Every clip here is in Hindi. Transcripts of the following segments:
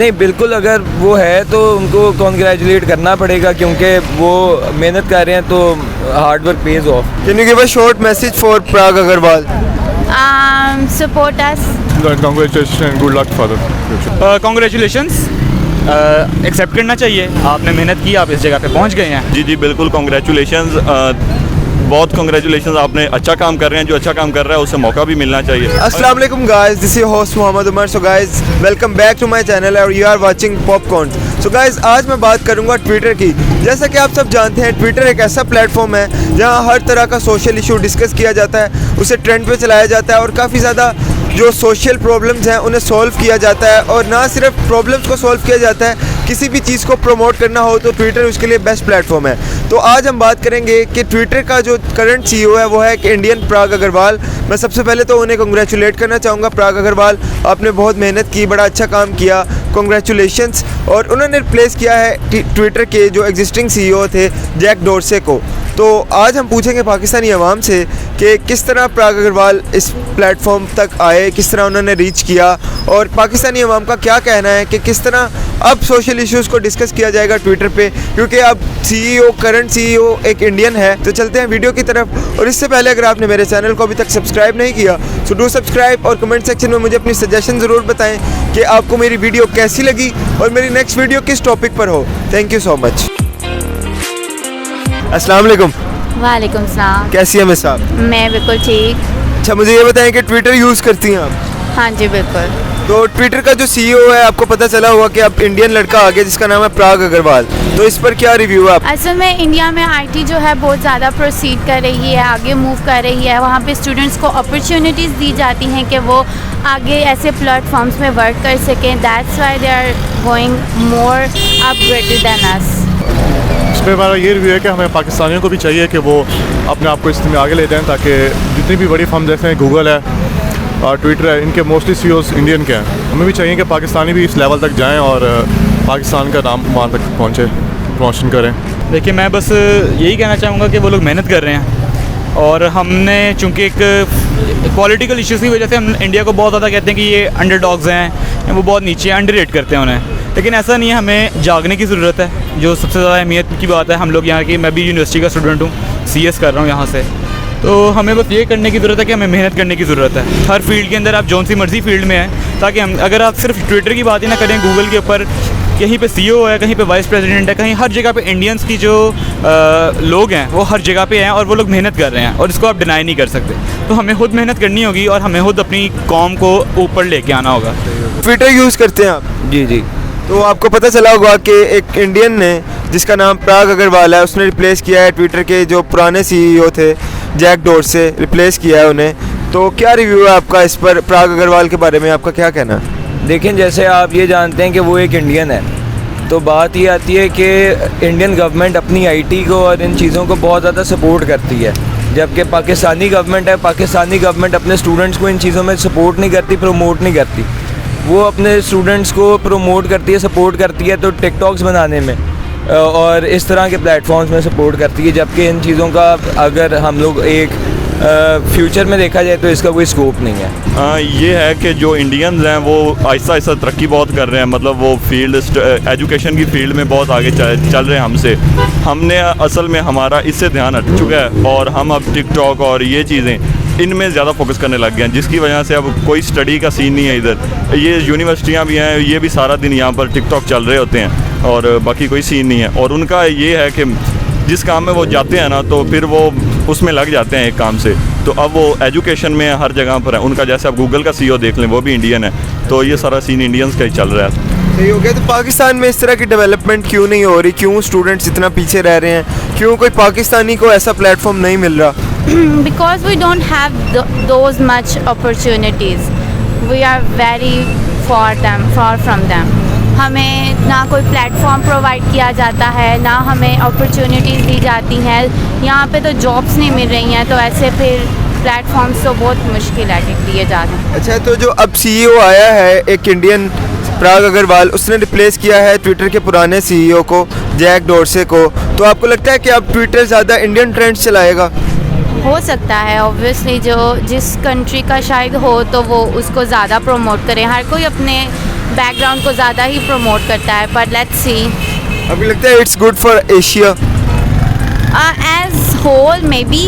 नहीं, बिल्कुल अगर वो है तो उनको कॉन्ग्रेचुलेट करना पड़ेगा क्योंकि वो मेहनत कर रहे हैं तो hard work pays off. Can you give a short message for Parag Agrawal? Support us. Congratulations and good luck for the future. Congratulations accept करना चाहिए, आपने मेहनत की, आप इस जगह पे पहुंच गए हैं। जी बिल्कुल कॉन्ग्रेचुलेशंस, बहुत कॉन्ग्रेचुलेशंस, आपने अच्छा काम कर रहे हैं, जो अच्छा काम कर रहा है उसे मौका भी मिलना चाहिए। अस्सलाम वालेकुम guys, this is host Mohammad Umar. So guys welcome back to my channel और you are watching popcorn. So guys आज मैं बात करूंगा ट्विटर की। जैसा कि आप सब जानते हैं ट्विटर एक ऐसा प्लेटफॉर्म है जहां हर तरह का सोशल इशू डिस्कस किया जाता है, उसे ट्रेंड पे चलाया जाता है और काफ़ी ज़्यादा जो सोशल प्रॉब्लम्स हैं उन्हें सॉल्व किया जाता है। और ना सिर्फ प्रॉब्लम्स को सॉल्व किया जाता है, किसी भी चीज़ को प्रमोट करना हो तो ट्विटर उसके लिए बेस्ट प्लेटफॉर्म है। तो आज हम बात करेंगे कि ट्विटर का जो करंट CEO है वो है एक इंडियन प्राग अग्रवाल। मैं सबसे पहले तो उन्हें कंग्रेचुलेट करना चाहूँगा। प्राग अग्रवाल, आपने बहुत मेहनत की, बड़ा अच्छा काम किया, कॉन्ग्रेचुलेशंस। और उन्होंने रिप्लेस किया है ट्विटर के जो एग्जिस्टिंग CEO थे जैक डोर्से को। तो आज हम पूछेंगे पाकिस्तानी अवाम से कि किस तरह प्राग अग्रवाल इस प्लेटफॉर्म तक आए, किस तरह उन्होंने रीच किया और पाकिस्तानी अवाम का क्या कहना है कि किस तरह अब सोशल इश्यूज़ को डिस्कस किया जाएगा ट्विटर पे, क्योंकि अब करंट CEO एक इंडियन है। तो चलते हैं वीडियो की तरफ। और इससे पहले अगर आपने मेरे चैनल को अभी तक सब्सक्राइब नहीं किया सो डू सब्सक्राइब और कमेंट सेक्शन में मुझे अपनी सजेशन ज़रूर बताएं कि आपको मेरी वीडियो कैसी लगी और मेरी नेक्स्ट वीडियो किस टॉपिक पर हो। Thank you so much. अस्सलाम वालेकुम। वालेकुम सलाम। कैसी हैं मिस आप? मैं बिल्कुल ठीक। अच्छा, मुझे ये बताएं कि ट्विटर यूज़ करती हैं आप? हाँ जी बिल्कुल। तो ट्विटर का जो CEO है, आपको पता चला होगा कि अब इंडियन लड़का आ गया जिसका नाम है प्राग अग्रवाल। तो इस पर क्या रिव्यू है आप? असल में इंडिया में IT जो है बहुत ज़्यादा प्रोसीड कर रही है, आगे मूव कर रही है। वहाँ पे स्टूडेंट्स को अपॉर्चुनिटीज़ दी जाती हैं कि वो आगे ऐसे प्लेटफॉर्म्स में वर्क कर सकें। That's why they are going more upgraded than us. इस पर हमारा ये रिव्यू है कि हमें पाकिस्तानियों को भी चाहिए कि वो अपने आप को इसमें आगे ले जाएँ, ताकि जितनी भी बड़ी फर्म जैसे गूगल है और ट्विटर है, इनके मोस्टली CEOs इंडियन के हैं। हमें भी चाहिए कि पाकिस्तानी भी इस लेवल तक जाएं और पाकिस्तान का नाम वहाँ तक पहुँचे, प्रमोशन करें। देखिए, मैं बस यही कहना चाहूँगा कि वो लोग मेहनत कर रहे हैं और हमने चूँकि एक पॉलिटिकल इश्यूज़ की वजह से हम इंडिया को बहुत ज़्यादा कहते हैं कि ये अंडरडॉग्स हैं, वो बहुत नीचे अंडररेट करते हैं उन्हें। लेकिन ऐसा नहीं है, हमें जागने की ज़रूरत है। जो सबसे ज़्यादा अहमियत की बात है, हम लोग यहाँ की, मैं भी यूनिवर्सिटी का स्टूडेंट हूँ, CS कर रहा हूँ यहाँ से। तो हमें बस ये करने की ज़रूरत है कि हमें मेहनत करने की ज़रूरत है हर फील्ड के अंदर। आप जौन सी मर्ज़ी फील्ड में हैं, ताकि हम, अगर आप सिर्फ ट्विटर की बात ही ना करें, गूगल के ऊपर कहीं पे CEO है, कहीं पे वाइस प्रेसिडेंट है, कहीं हर जगह पे इंडियंस की जो लोग हैं वो हर जगह पे हैं और वो लोग मेहनत कर रहे हैं और इसको आप डिनाई नहीं कर सकते। तो हमें खुद मेहनत करनी होगी और हमें खुद अपनी कौम को ऊपर लेके आना होगा। ट्विटर यूज़ करते हैं आप? जी। तो आपको पता चला होगा कि एक इंडियन ने जिसका नाम प्राग अग्रवाल है, उसने रिप्लेस किया है ट्विटर के जो पुराने CEO थे जैक डोर्से, रिप्लेस किया है उन्हें। तो क्या रिव्यू है आपका इस पर, प्राग अग्रवाल के बारे में आपका क्या कहना है? देखें, जैसे आप ये जानते हैं कि वो एक इंडियन है, तो बात ये आती है कि इंडियन गवर्नमेंट अपनी IT को और इन चीज़ों को बहुत ज़्यादा सपोर्ट करती है, जबकि पाकिस्तानी गवर्नमेंट है, पाकिस्तानी गवर्नमेंट अपने स्टूडेंट्स को इन चीज़ों में सपोर्ट नहीं करती, प्रमोट नहीं करती। वो अपने स्टूडेंट्स को प्रमोट करती है, सपोर्ट करती है तो टिकटॉक्स बनाने में और इस तरह के प्लेटफॉर्म्स में सपोर्ट करती है, जबकि इन चीज़ों का अगर हम लोग एक फ्यूचर में देखा जाए तो इसका कोई स्कोप नहीं है। ये है कि जो इंडियंस हैं वो आहिस्ता आहिस्ता तरक्की बहुत कर रहे हैं, मतलब वो फील्ड एजुकेशन की फील्ड में बहुत आगे चल रहे हैं हमसे। हमने असल में हमारा इससे ध्यान हट चुका है और हम अब टिकटॉक और ये चीज़ें इनमें ज़्यादा फोकस करने लग गए हैं, जिसकी वजह से अब कोई स्टडी का सीन नहीं है इधर। ये यूनिवर्सिटियाँ भी हैं, ये भी सारा दिन यहाँ पर टिकटॉक चल रहे होते हैं और बाकी कोई सीन नहीं है। और उनका ये है कि जिस काम में वो जाते हैं ना, तो फिर वो उसमें लग जाते हैं एक काम से। तो अब वो एजुकेशन में हर जगह पर है उनका। जैसे आप गूगल का CEO देख लें, वो भी इंडियन है, तो ये सारा सीन इंडियंस का ही चल रहा है। सही हो गया। तो पाकिस्तान में इस तरह की डेवलपमेंट क्यों नहीं हो रही? क्यों स्टूडेंट्स इतना पीछे रह रहे हैं? क्यों कोई पाकिस्तानी को ऐसा प्लेटफॉर्म नहीं मिल रहा? Because we don't have those much opportunities. We are very far from them. हमें ना कोई प्लेटफॉर्म प्रोवाइड किया जाता है, ना हमें अपॉर्चुनिटीज़ दी जाती हैं। यहाँ पे तो जॉब्स नहीं मिल रही हैं, तो ऐसे फिर प्लेटफॉर्म्स तो बहुत मुश्किल है दिए जाते हैं। अच्छा, तो जो अब CEO आया है एक इंडियन प्राग अग्रवाल, उसने रिप्लेस किया है ट्विटर के पुराने CEO को जैक डोर्से को। तो आपको लगता है कि अब ट्विटर ज़्यादा इंडियन ट्रेंड्स चलाएगा? हो सकता है, ऑब्वियसली जो जिस कंट्री का शायद हो तो वो उसको ज़्यादा प्रमोट करें। हर कोई अपने बैकग्राउंड को ज़्यादा ही प्रमोट करता है, बट लेट्स सी। अभी लगता है it's good for Asia? As whole may be,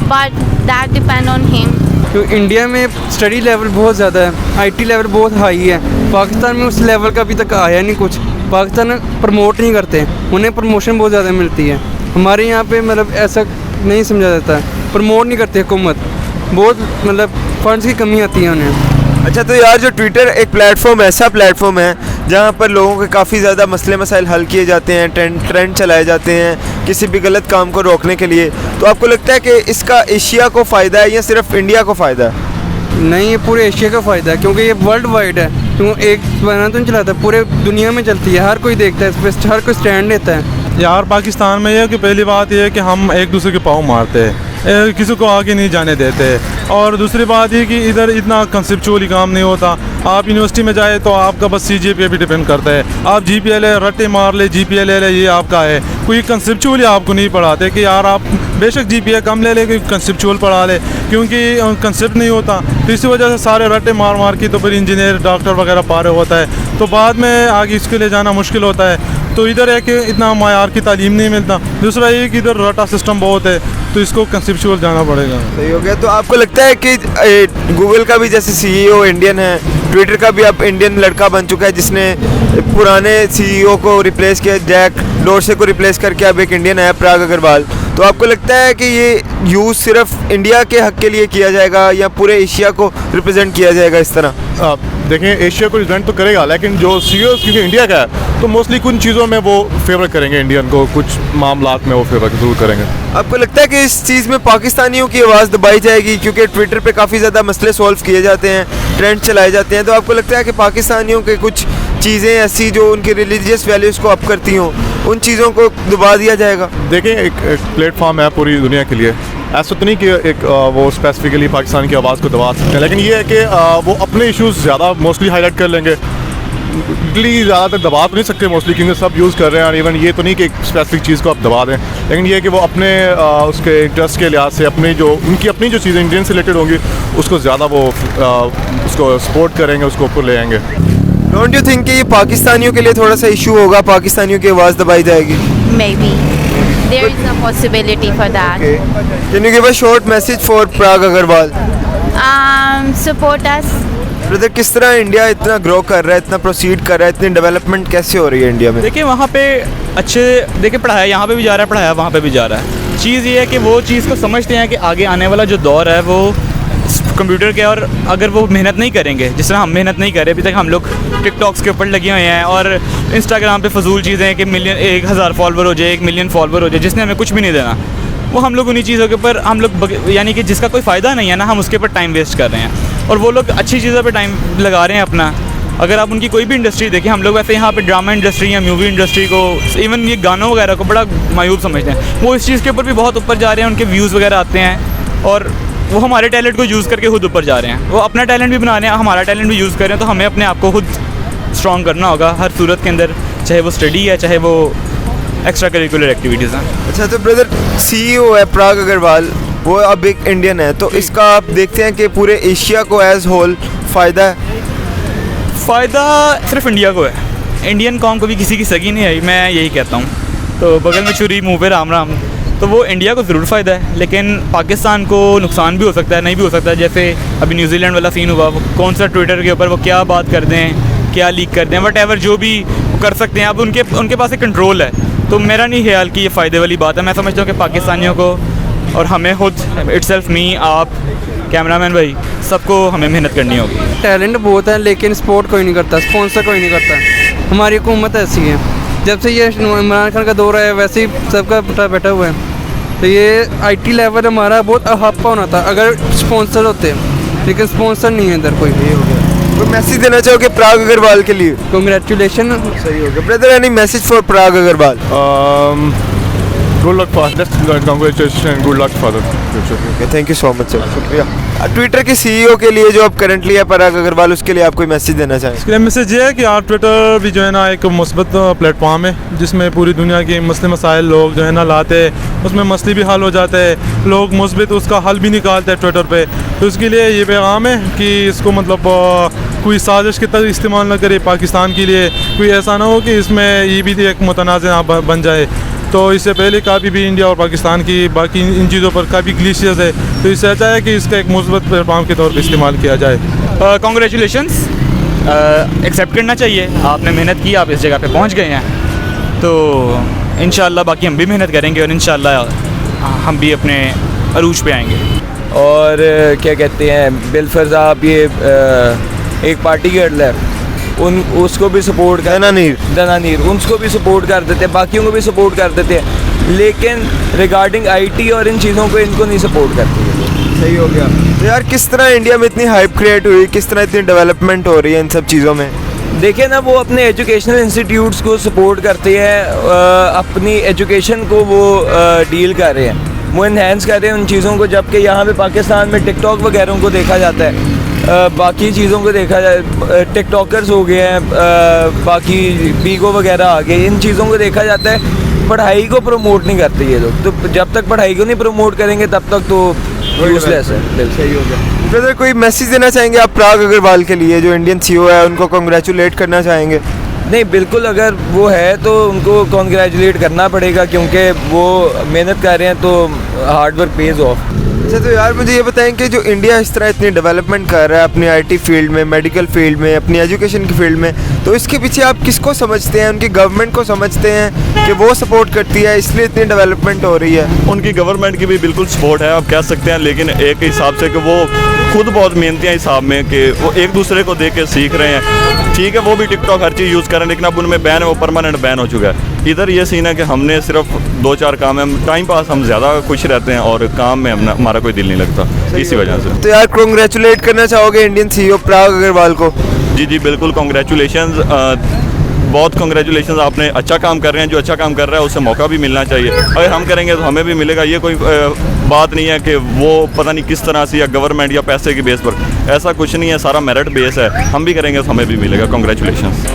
but that depend on him. तो इंडिया में स्टडी लेवल बहुत ज़्यादा है, आईटी लेवल बहुत हाई है। पाकिस्तान में उस लेवल का अभी तक आया नहीं कुछ। पाकिस्तान में प्रमोट नहीं करते, उन्हें प्रमोशन बहुत ज़्यादा मिलती है। हमारे यहाँ पे मतलब ऐसा नहीं समझा जाता है, प्रमोट नहीं करती हुकूमत, बहुत मतलब फंड्स की कमी आती है उन्हें। अच्छा, तो यार जो ट्विटर एक प्लेटफॉर्म ऐसा प्लेटफॉर्म है जहाँ पर लोगों के काफ़ी ज़्यादा मसले मसाइल हल किए जाते हैं, ट्रेंड चलाए जाते हैं किसी भी गलत काम को रोकने के लिए, तो आपको लगता है कि इसका एशिया को फ़ायदा है या सिर्फ इंडिया को फ़ायदा है? नहीं, ये पूरे एशिया का फ़ायदा है क्योंकि ये वर्ल्ड वाइड है। क्यों एक बना तो नहीं चलाता, पूरे दुनिया में चलती है, हर कोई देखता है इस पर, हर कोई स्टैंड लेता है। यार पाकिस्तान में ये है कि पहली बात ये है कि हम एक दूसरे के पाँव मारते हैं, किसी को आगे नहीं जाने देते। और दूसरी बात ये कि इधर इतना कंसेप्चुअली काम नहीं होता। आप यूनिवर्सिटी में जाए तो आपका बस CGPA पे डिपेंड करता है। आप GPA ले, रट्टे मार ले, GPA ले ले, ये आपका है। कोई कंसेप्चुअली आपको नहीं पढ़ाते कि यार आप बेशक GPA कम ले ले, कोई कंसेप्चुअल पढ़ा ले, क्योंकि कंसेप्ट नहीं होता। तो इसी वजह से सारे रट्टे मार मार के तो फिर इंजीनियर डॉक्टर वगैरह पा रहे होता है, तो बाद में आगे इसके लिए जाना मुश्किल होता है। तो इधर है कि इतना मायार की तालीम नहीं मिलता। दूसरा ये कि इधर रटा सिस्टम बहुत है, तो इसको कंसेप्चुअल जाना पड़ेगा। सही हो गया। तो आपको लगता है कि गूगल का भी जैसे CEO इंडियन है, ट्विटर का भी अब इंडियन लड़का बन चुका है जिसने पुराने CEO को रिप्लेस किया, जैक डोर्से को रिप्लेस करके अब एक इंडियन है पराग अग्रवाल, तो आपको लगता है कि ये यूज़ सिर्फ इंडिया के हक के लिए किया जाएगा या पूरे एशिया को रिप्रेजेंट किया जाएगा इस तरह? देखें, एशिया को रिप्रेजेंट तो करेगा, लेकिन जो CEOs क्योंकि इंडिया का है तो मोस्टली कुछ चीज़ों में वो फेवर करेंगे इंडियन को, कुछ मामलात में वो फेवर जरूर करेंगे। आपको लगता है कि इस चीज़ में पाकिस्तानियों की आवाज़ दबाई जाएगी क्योंकि ट्विटर पे काफ़ी ज़्यादा मसले सॉल्व किए जाते हैं, ट्रेंड चलाए जाते हैं, तो आपको लगता है कि पाकिस्तानियों के कुछ चीज़ें ऐसी जो उनकी रिलीजियस वैल्यूज़ को अप करती हों, उन चीज़ों को दबा दिया जाएगा? देखें, एक प्लेटफॉर्म है पूरी दुनिया के लिए, ऐसा तो नहीं कि एक वो स्पेसिफिकली पाकिस्तान की आवाज़ को दबा सकते हैं, लेकिन ये है कि वो अपने इश्यूज़ ज़्यादा मोस्टली हाईलाइट कर लेंगे। इटली ज़्यादातर दबा तो नहीं सकते मोस्टली क्योंकि सब यूज़ कर रहे हैं, और इवन ये तो नहीं कि एक स्पेसिफिक चीज़ को आप दबा दें, लेकिन ये है कि वो अपने उसके इंटरेस्ट के लिहाज से अपनी जो चीज़ें इंडियन से रिलेटेड होंगी उसको ज़्यादा वो उसको सपोर्ट करेंगे, उसको ऊपर ले आएंगे। डोंट यू थिंक कि ये पाकिस्तानियों के लिए थोड़ा सा इशू होगा, पाकिस्तानियों की आवाज़ दबाई जाएगी? Maybe there is a possibility for that. Can you give a short message for Parag Agarwal? Support us. Brother, किस तरह इंडिया इतना ग्रो कर रहा है, इतना प्रोसीड कर रहा है, इतनी डेवलपमेंट कैसे हो रही है इंडिया में? देखिए वहाँ पे अच्छे, देखिए पढ़ाया यहाँ पे भी जा रहा है, पढ़ाया वहाँ पे भी जा रहा है। चीज़ ये है कि वो चीज़ को समझते हैं कि आगे आने वाला जो दौर है वो कंप्यूटर के, और अगर वो मेहनत नहीं करेंगे जिस तरह हम मेहनत नहीं कर रहे अभी तक, हम लोग टिकटॉक्स के ऊपर लगे हुए हैं और इंस्टाग्राम पे फजूल चीज़ें कि 1000 फॉलोवर हो जाए, 1 मिलियन फॉलोवर हो जाए, जिसने हमें कुछ भी नहीं देना, वो हम लोग उन्हीं चीज़ों के ऊपर हम लोग यानी कि जिसका कोई फ़ायदा नहीं है ना, हम उसके ऊपर टाइम वेस्ट कर रहे हैं, और वो लोग अच्छी चीज़ों पे टाइम लगा रहे हैं अपना। अगर आप उनकी कोई भी इंडस्ट्री देखें, हम लोग वैसे यहाँ पे ड्रामा इंडस्ट्री या मूवी इंडस्ट्री को, इवन ये गानों वगैरह को बड़ा मायूब समझते हैं, वो इस चीज़ के ऊपर भी बहुत ऊपर जा रहे हैं, उनके व्यूज़ वगैरह आते हैं और वो हमारे टैलेंट को यूज़ करके खुद ऊपर जा रहे हैं। वो अपना टैलेंट भी बना रहे हैं, हमारा टैलेंट भी यूज़ कर रहे हैं, तो हमें अपने आप को खुद स्ट्रॉन्ग करना होगा हर सूरत के अंदर, चाहे वो स्टडी है, चाहे वो एक्स्ट्रा करिकुलर एक्टिविटीज़ हैं। अच्छा, तो ब्रदर CEO है पराग अग्रवाल, वो अब एक इंडियन है, तो इसका आप देखते हैं कि पूरे एशिया को एज होल फ़ायदा है? फ़ायदा सिर्फ इंडिया को है, इंडियन कौम को भी किसी की सगी नहीं आई, मैं यही कहता हूँ। तो बगल में छुरी मुँह पे राम राम, तो वो इंडिया को ज़रूर फ़ायदा है, लेकिन पाकिस्तान को नुकसान भी हो सकता है, नहीं भी हो सकता है। जैसे अभी न्यूजीलैंड वाला सीन हुआ, वो कौन सा ट्विटर के ऊपर वो क्या बात कर दें, क्या लीक कर दें, वट जो भी कर सकते हैं, अब उनके पास एक कंट्रोल है। तो मेरा नहीं ख्याल कि ये फ़ायदे वाली बात है। मैं समझता हूँ कि पाकिस्तानियों को और हमें खुद इटसेल्फ मी, आप, कैमरामैन भाई, सबको हमें मेहनत करनी होगी। टैलेंट बहुत है लेकिन सपोर्ट कोई नहीं करता, स्पॉन्सर कोई नहीं करता। हमारी हुकूमत ऐसी है, जब से ये इमरान खान का दौर है वैसे ही सबका पटा बैठा हुआ है। तो ये IT लेवल हमारा बहुत अहापा होना था अगर स्पॉन्सर होते, लेकिन स्पॉन्सर नहीं है इधर कोई भी। हो गया, तो मैसेज देना चाहोगे पराग अग्रवाल के लिए? कॉन्ग्रेचुलेशन। सही हो गया brother, any message for Parag Agrawal? Good luck for congratulation and good luck for the future. Thank you so much sir, शुक्रिया। ट्विटर के CEO के लिए जो अब करंटली है पराग अग्रवाल, उसके लिए आप कोई मैसेज देना चाहें? इसके लिए मैसेज ये है कि आप ट्विटर भी जो है ना एक मुस्बत प्लेटफॉर्म है जिसमें पूरी दुनिया के मसले मसाइल लोग जो है ना लाते हैं, उसमें मसले भी हल हो जाते हैं, लोग मुस्बत उसका हल भी निकालते हैं ट्विटर पे। तो इसके लिए ये पैगाम है कि इसको मतलब कोई साजिश की तरह इस्तेमाल ना करे पाकिस्तान के लिए, कोई ऐसा ना हो कि इसमें ये भी एक मुतनाज़ा बन जाए। तो इससे पहले काफ़ी भी इंडिया और पाकिस्तान की बाकी इन चीज़ों पर काफ़ी ग्लिशियस है, तो इससे अच्छा है कि इसका एक मुस्बत प्लेटफॉर्म के तौर पर इस्तेमाल किया जाए। कॉन्ग्रेचुलेशंस, एक्सेप्ट करना चाहिए, आपने मेहनत की, आप इस जगह पे पहुंच गए हैं, तो इंशाल्लाह बाकी हम भी मेहनत करेंगे और इंशाल्लाह हम भी अपने अरूज पे आएंगे। और क्या कहते हैं, बिलफर्ज आप ये एक पार्टी गर्ल है, उसको भी सपोर्ट कर, दनानीर उसको भी सपोर्ट कर देते हैं, बाकियों को भी सपोर्ट कर देते हैं, लेकिन रिगार्डिंग आईटी और इन चीज़ों को इनको नहीं सपोर्ट करती है। सही हो गया। तो यार किस तरह इंडिया में इतनी हाइप क्रिएट हुई, किस तरह इतनी डेवलपमेंट हो रही है इन सब चीज़ों में? देखिए ना, वो अपने एजुकेशनल इंस्टीट्यूट्स को सपोर्ट करते हैं, अपनी एजुकेशन को वो डील कर रहे हैं, वो इन्हेंस कर रहे हैं उन चीज़ों को, जबकि यहाँ पे पाकिस्तान में टिकटॉक वगैरह को देखा जाता है, बाकी चीज़ों को देखा जाए, टिकटॉकर्स हो गए हैं, बाकी बीगो वगैरह आ गए, इन चीज़ों को देखा जाता है, पढ़ाई को प्रमोट नहीं करते ये लोग। तो जब तक पढ़ाई को नहीं प्रमोट करेंगे तब तक तो यूजलेस है। सही हो गया। ब्रदर, कोई मैसेज देना चाहेंगे आप पराग अग्रवाल के लिए, जो इंडियन सीईओ है, उनको कॉन्ग्रेचुलेट करना चाहेंगे? नहीं, बिल्कुल, अगर वो है तो उनको कॉन्ग्रेचुलेट करना पड़ेगा, क्योंकि वो मेहनत कर रहे हैं, तो हार्ड वर्क पेज ऑफ। अच्छा, तो यार मुझे ये बताएं कि जो इंडिया इस तरह इतनी डेवलपमेंट कर रहा है अपनी आईटी फील्ड में, मेडिकल फील्ड में, अपनी एजुकेशन की फील्ड में, तो इसके पीछे आप किसको समझते हैं? उनकी गवर्नमेंट को समझते हैं कि वो सपोर्ट करती है इसलिए इतनी डेवलपमेंट हो रही है? उनकी गवर्नमेंट की भी बिल्कुल सपोर्ट है, आप कह सकते हैं, लेकिन एक हिसाब से कि वो खुद बहुत मेहनती हैं हिसाब में, कि वो एक दूसरे को देख के सीख रहे हैं। ठीक है, वो भी टिकटॉक हर चीज़ यूज़ कर रहे हैं, लेकिन अब उनमें बैन है, वो परमानेंट बैन हो चुका है। इधर ये सीन है कि हमने सिर्फ 2-4 काम है, टाइम पास हम ज़्यादा खुश रहते हैं और काम में हमारा कोई दिल नहीं लगता, इसी वजह से। तो यार कॉन्ग्रेचुलेट करना चाहोगे इंडियन सीईओ पराग अग्रवाल को? जी बिल्कुल, कॉन्ग्रेचुलेशंस, बहुत कॉन्ग्रेचुलेशंस, आपने अच्छा काम कर रहे हैं, जो अच्छा काम कर रहा है उसे मौका भी मिलना चाहिए, अगर हम करेंगे तो हमें भी मिलेगा। ये कोई बात नहीं है कि वो पता नहीं किस तरह से या गवर्नमेंट या पैसे के बेस पर, ऐसा कुछ नहीं है, सारा मेरिट बेस है, हम भी करेंगे तो हमें भी मिलेगा। कॉन्ग्रेचुलेशंस।